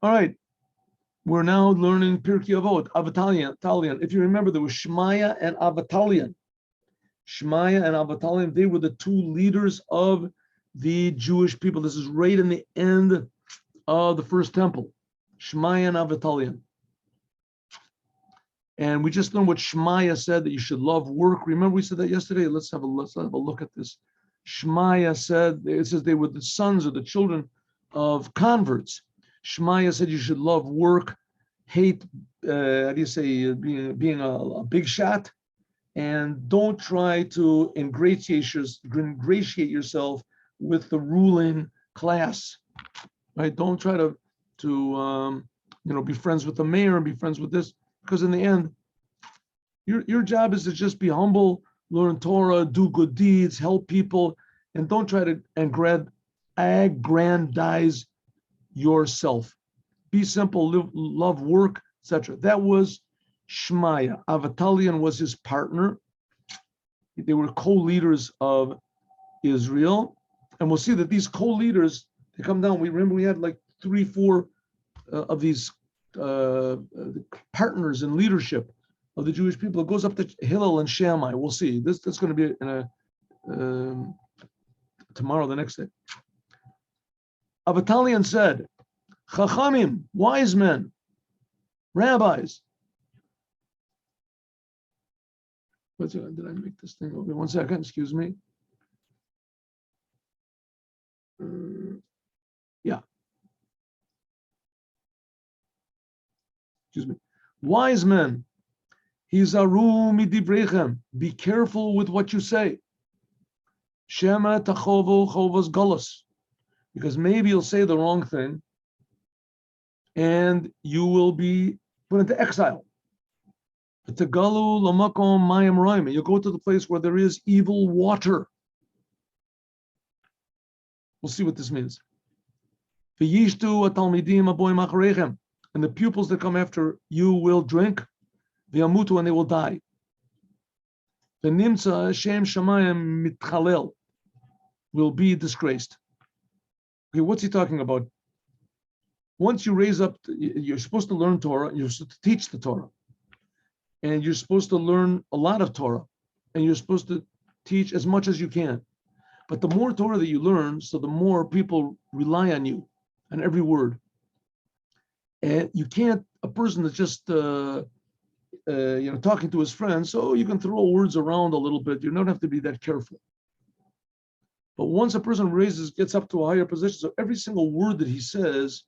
All right. We're now learning Pirki Avot, Avtalion. If you remember, there was Shmaya and Avtalion. Shmaya and Avtalion, they were the two leaders of the Jewish people. This is right in the end of the first temple. Shmaya and Avtalion. And we just learned what Shmaya said, that you should love work. Remember we said that yesterday? Let's have a look at this. Shmaya said, it says they were the sons or the children of converts. Shmaya said you should love work, hate, how do you say, being a big shot, and don't try to ingratiate yourself with the ruling class, right? Don't try to be friends with the mayor and be friends with this, because in the end, your job is to just be humble, learn Torah, do good deeds, help people, and don't try to aggrandize yourself. Be simple, love work, etc. That was Shmaya. Avtalion was his partner. They were co-leaders of Israel. And we'll see that these co-leaders, they come down. We had like 3-4 of these partners in leadership of the Jewish people. It goes up to Hillel and Shammai. We'll see. That's going to be in tomorrow, the next day. Avtalion said, Chachamim, wise men, rabbis. Did I make this thing over? 1 second, excuse me. Yeah. Excuse me. Wise men, hizaru midivrechem. Be careful with what you say. Shema tachovu chovas galus. Because maybe you'll say the wrong thing and you will be put into exile. You'll go to the place where there is evil water. We'll see what this means. And the pupils that come after you will drink, and they will die. Will be disgraced. Okay, what's he talking about? Once you raise up, you're supposed to learn Torah, you're supposed to teach the Torah. And you're supposed to learn a lot of Torah. And you're supposed to teach as much as you can. But the more Torah that you learn, so the more people rely on you, on every word. And you can't, a person that's just talking to his friends, so you can throw words around a little bit. You don't have to be that careful. But once a person gets up to a higher position, so every single word that he says,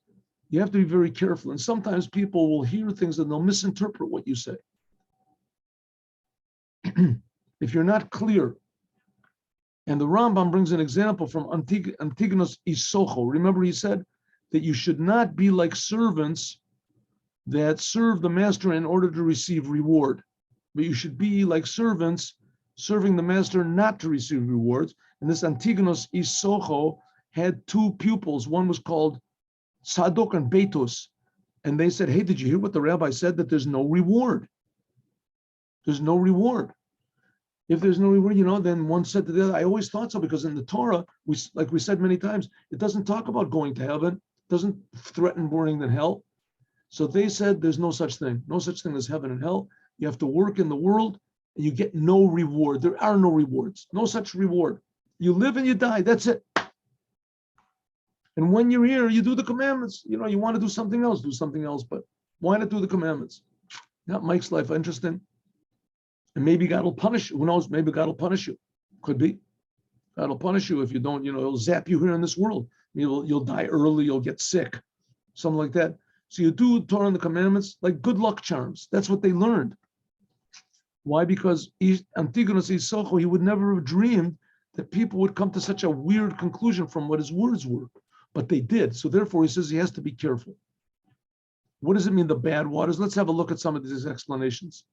you have to be very careful. And sometimes people will hear things and they'll misinterpret what you say. If you're not clear, and the Rambam brings an example from Antigonus Isocho. Remember, he said that you should not be like servants that serve the master in order to receive reward, but you should be like servants serving the master not to receive rewards. And this Antigonus Isocho had 2 pupils. One was called Sadok and Betos. And they said, hey, did you hear what the rabbi said? That there's no reward. There's no reward. If there's no reward, then one said to the other, I always thought so, because in the Torah, like we said many times, it doesn't talk about going to heaven, it doesn't threaten burning in hell. So they said there's no such thing as heaven and hell. You have to work in the world and you get no reward. There are no rewards, no such reward. You live and you die, that's it. And when you're here, you do the commandments. You want to do something else, but why not do the commandments? That makes life interesting. And maybe God will punish you. Who knows? Maybe God will punish you. Could be. God will punish you if you don't, it'll zap you here in this world. You'll die early, you'll get sick, something like that. So you do Torah and the commandments like good luck charms. That's what they learned. Why? Because Antigonus Isocho, he would never have dreamed that people would come to such a weird conclusion from what his words were. But they did. So therefore, he says he has to be careful. What does it mean, the bad waters? Let's have a look at some of these explanations.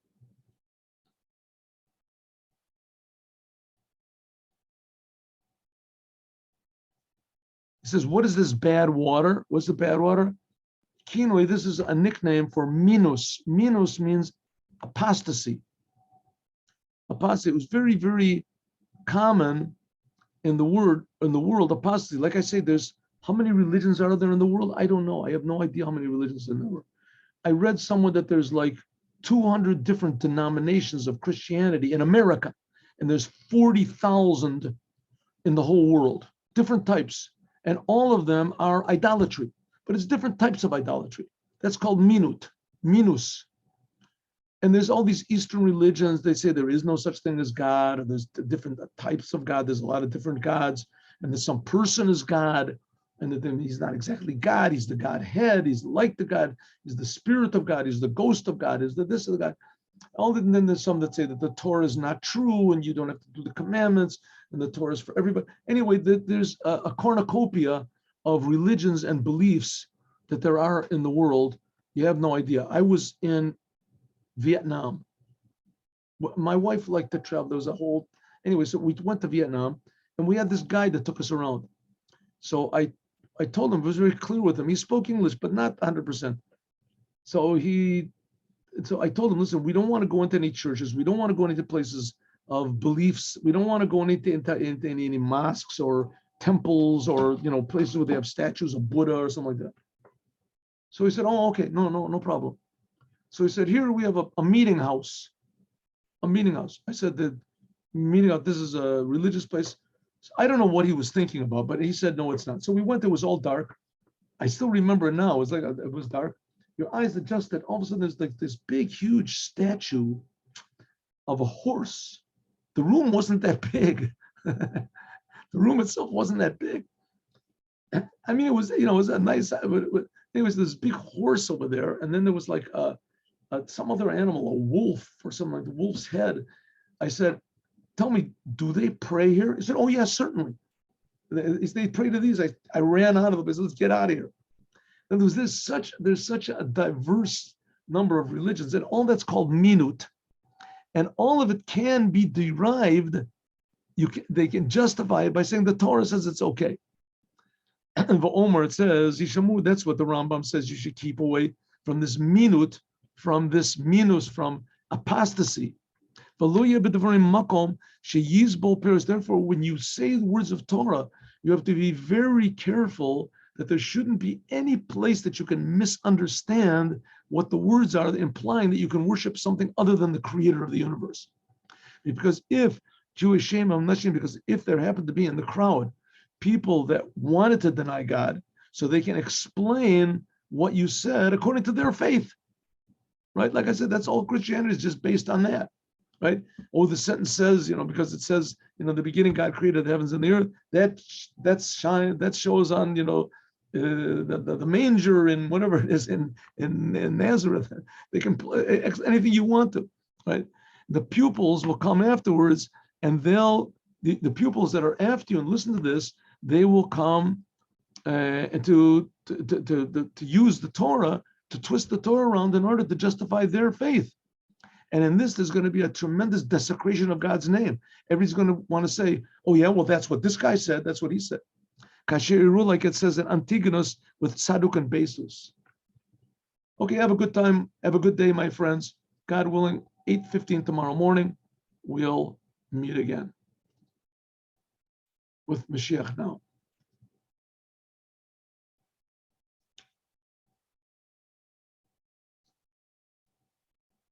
He says, what is this bad water? What's the bad water? Kinoi, this is a nickname for minus. Minus means apostasy. Apostasy was very, very common in the world, apostasy. Like I say, there's How many religions are there in the world? I don't know. I have no idea how many religions there are. I read somewhere that there's like 200 different denominations of Christianity in America, and there's 40,000 in the whole world, different types. And all of them are idolatry, but it's different types of idolatry. That's called minus. And there's all these Eastern religions. They say there is no such thing as God, or there's different types of God. There's a lot of different gods, and there's some person is God, and then he's not exactly God. He's the Godhead. He's like the God. He's the Spirit of God. He's the ghost of God. He's the this of the God. And then there's some that say that the Torah is not true, and you don't have to do the commandments, and the Torah is for everybody. Anyway, there's a cornucopia of religions and beliefs that there are in the world. You have no idea. I was in Vietnam. My wife liked to travel. There was a whole, anyway, so we went to Vietnam, and we had this guide that took us around. So I told him, I was very clear with him. He spoke English, but not 100%. So I told him, listen, we don't want to go into any churches. We don't want to go into places of beliefs. We don't want to go into any mosques or temples or, places where they have statues of Buddha or something like that. So he said, oh, okay, no problem. So he said, here we have a meeting house. A meeting house. I said, the meeting house, this is a religious place. So I don't know what he was thinking about, but he said, no, it's not. So we went, it was all dark. I still remember it now. It was like, it was dark. Your eyes adjusted. All of a sudden, there's like this big, huge statue of a horse. The room wasn't that big. The room itself wasn't that big. I mean, it was, it was a nice, there was this big horse over there. And then there was like some other animal, a wolf or something like the wolf's head. I said, tell me, do they pray here? He said, oh, yes, certainly. They pray to these. I ran out of the place. Let's get out of here. And there's such a diverse number of religions, and all that's called minut. And all of it can be derived. They can justify it by saying the Torah says it's okay. And Omer, it says, Yishamu, that's what the Rambam says, you should keep away from this minut, from apostasy. Therefore, when you say the words of Torah, you have to be very careful that there shouldn't be any place that you can misunderstand what the words are, implying that you can worship something other than the creator of the universe. Because if there happened to be in the crowd people that wanted to deny God, so they can explain what you said according to their faith, right? Like I said, that's all Christianity is just based on that, right? Oh, the sentence says, because it says, the beginning God created the heavens and the earth. That shows on, the manger and whatever it is in Nazareth. They can play anything you want to, right? The pupils will come afterwards, and the pupils that are after you and listen to this, they will come and to use the Torah, to twist the Torah around in order to justify their faith. And in this, there's going to be a tremendous desecration of God's name. Everybody's going to want to say, oh yeah, well, that's what this guy said. That's what he said. Kasher, like it says in Antigonus, with Tzaduk and Besus. Okay, have a good time. Have a good day, my friends. God willing, 8:15 tomorrow morning, we'll meet again with Mashiach now.